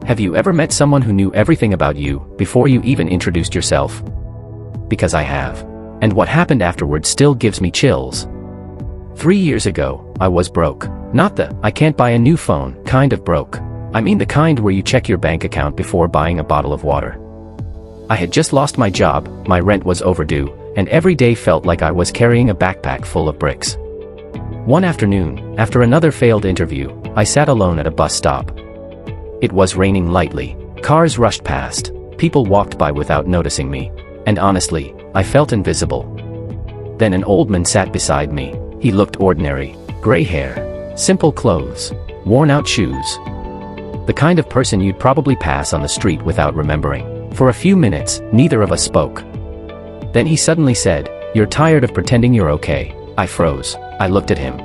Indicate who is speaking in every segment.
Speaker 1: Have you ever met someone who knew everything about you before you even introduced yourself? Because I have. And what happened afterwards still gives me chills. 3 years ago, I was broke. Not the "I can't buy a new phone" kind of broke. I mean the kind where you check your bank account before buying a bottle of water. I had just lost my job, my rent was overdue, and every day felt like I was carrying a backpack full of bricks. One afternoon, after another failed interview, I sat alone at a bus stop. It was raining lightly. Cars rushed past. People walked by without noticing me. And honestly, I felt invisible. Then an old man sat beside me. He looked ordinary. Gray hair. Simple clothes. Worn-out shoes. The kind of person you'd probably pass on the street without remembering. For a few minutes, neither of us spoke. Then he suddenly said, "You're tired of pretending you're okay." I froze. I looked at him.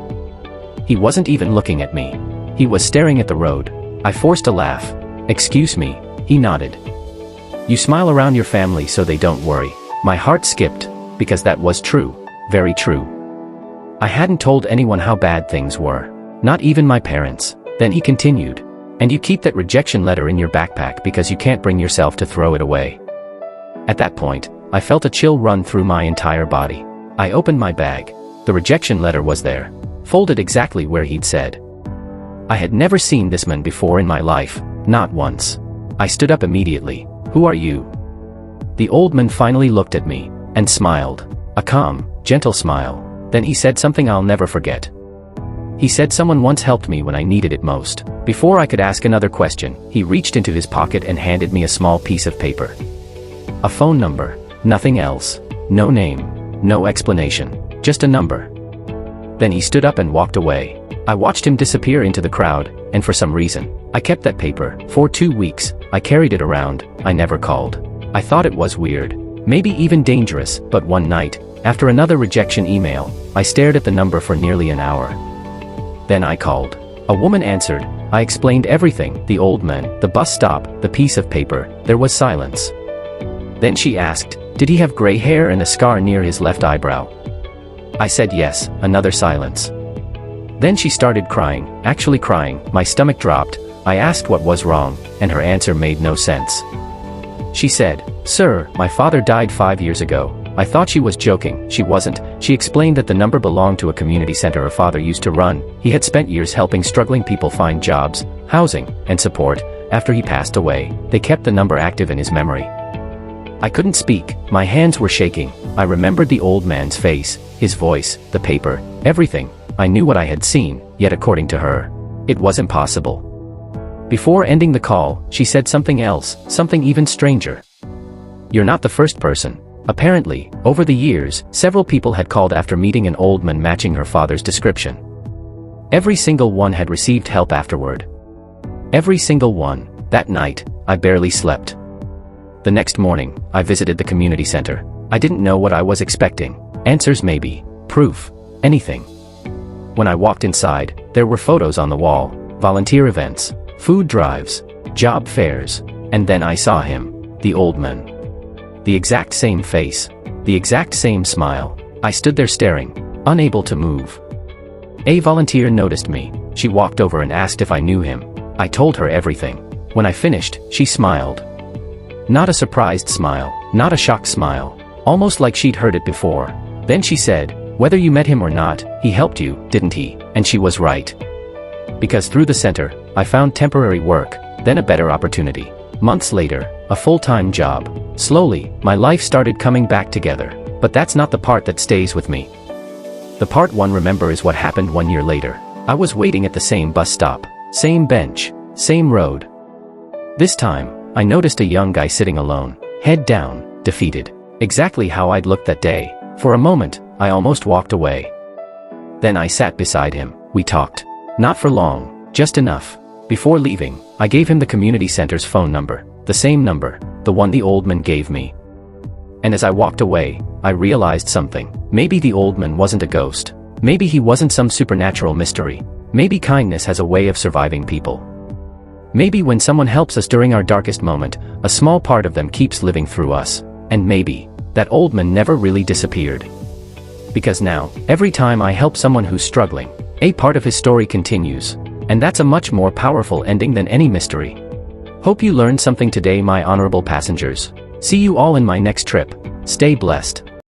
Speaker 1: He wasn't even looking at me. He was staring at the road. I forced a laugh. "Excuse me," he nodded. "You smile around your family so they don't worry." My heart skipped, because that was true. Very true. I hadn't told anyone how bad things were. Not even my parents. Then he continued. "And you keep that rejection letter in your backpack because you can't bring yourself to throw it away." At that point, I felt a chill run through my entire body. I opened my bag. The rejection letter was there, folded exactly where he'd said. I had never seen this man before in my life, not once. I stood up immediately. "Who are you?" The old man finally looked at me, and smiled. A calm, gentle smile. Then he said something I'll never forget. He said someone once helped me when I needed it most. Before I could ask another question, he reached into his pocket and handed me a small piece of paper. A phone number. Nothing else. No name. No explanation. Just a number. Then he stood up and walked away. I watched him disappear into the crowd, and for some reason, I kept that paper. For 2 weeks, I carried it around. I never called. I thought it was weird. Maybe even dangerous, but one night, after another rejection email, I stared at the number for nearly an hour. Then I called. A woman answered. I explained everything, the old man, the bus stop, the piece of paper. There was silence. Then she asked, did he have gray hair and a scar near his left eyebrow? I said yes. Another silence. Then she started crying, actually crying. My stomach dropped. I asked what was wrong, and her answer made no sense. She said, "Sir, my father died 5 years ago." I thought she was joking. She wasn't. She explained that the number belonged to a community center her father used to run. He had spent years helping struggling people find jobs, housing, and support. After he passed away, they kept the number active in his memory. I couldn't speak. My hands were shaking. I remembered the old man's face, his voice, the paper, everything. I knew what I had seen, yet according to her, it was impossible. Before ending the call, she said something else, something even stranger. "You're not the first person." Apparently, over the years, several people had called after meeting an old man matching her father's description. Every single one had received help afterward. Every single one. That night, I barely slept. The next morning, I visited the community center. I didn't know what I was expecting. Answers maybe. Proof. Anything. When I walked inside, there were photos on the wall, volunteer events, food drives, job fairs, and then I saw him, the old man. The exact same face, the exact same smile. I stood there staring, unable to move. A volunteer noticed me. She walked over and asked if I knew him. I told her everything. When I finished, she smiled. Not a surprised smile, not a shocked smile, almost like she'd heard it before. Then she said, "Whether you met him or not, he helped you, didn't he?" And she was right. Because through the center, I found temporary work, then a better opportunity. Months later, a full-time job. Slowly, my life started coming back together. But that's not the part that stays with me. The part one remember is what happened 1 year later. I was waiting at the same bus stop, same bench, same road. This time, I noticed a young guy sitting alone, head down, defeated. Exactly how I'd looked that day. For a moment, I almost walked away. Then I sat beside him. We talked. Not for long, just enough. Before leaving, I gave him the community center's phone number, the same number, the one the old man gave me. And as I walked away, I realized something. Maybe the old man wasn't a ghost. Maybe he wasn't some supernatural mystery. Maybe kindness has a way of surviving people. Maybe when someone helps us during our darkest moment, a small part of them keeps living through us. And maybe that old man never really disappeared. Because now, every time I help someone who's struggling, a part of his story continues. And that's a much more powerful ending than any mystery. Hope you learned something today, my honorable passengers. See you all in my next trip. Stay blessed.